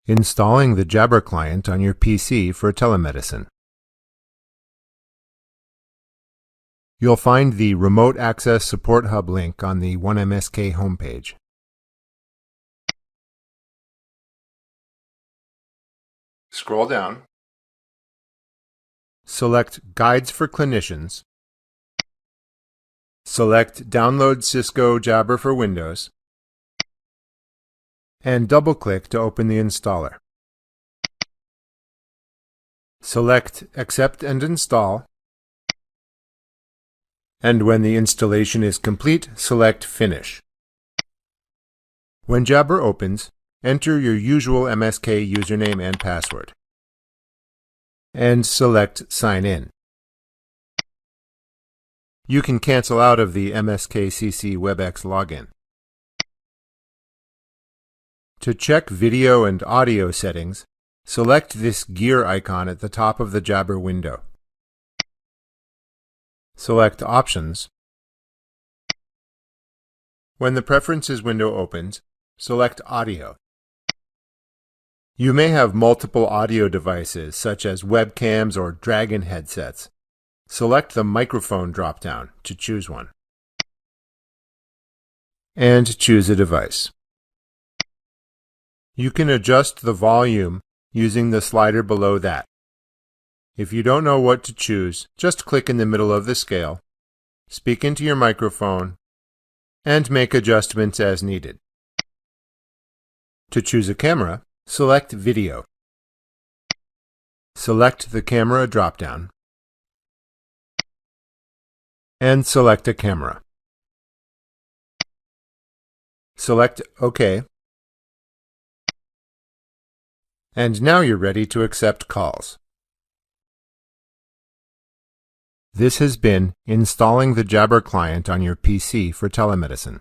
Installing the Jabber client on your PC for telemedicine. You'll find the Remote Access Support Hub link on the MSK homepage. Scroll down. Select Guides for Clinicians. Select Download Cisco Jabber for Windows, and double-click to open the installer. Select Accept and Install, and when the installation is complete, select Finish. When Jabber opens, enter your usual MSK username and password, and select Sign In. You can cancel out of the MSK-CC WebEx login. To check video and audio settings, select this gear icon at the top of the Jabber window. Select Options. When the Preferences window opens, select Audio. You may have multiple audio devices, such as webcams or Dragon headsets. Select the Microphone drop-down to choose one, and choose a device. You can adjust the volume using the slider below that. If you don't know what to choose, just click in the middle of the scale, speak into your microphone, and make adjustments as needed. To choose a camera, select Video. Select the Camera drop-down, and select a camera. Select OK. And now you're ready to accept calls. This has been installing the Jabber client on your PC for telemedicine.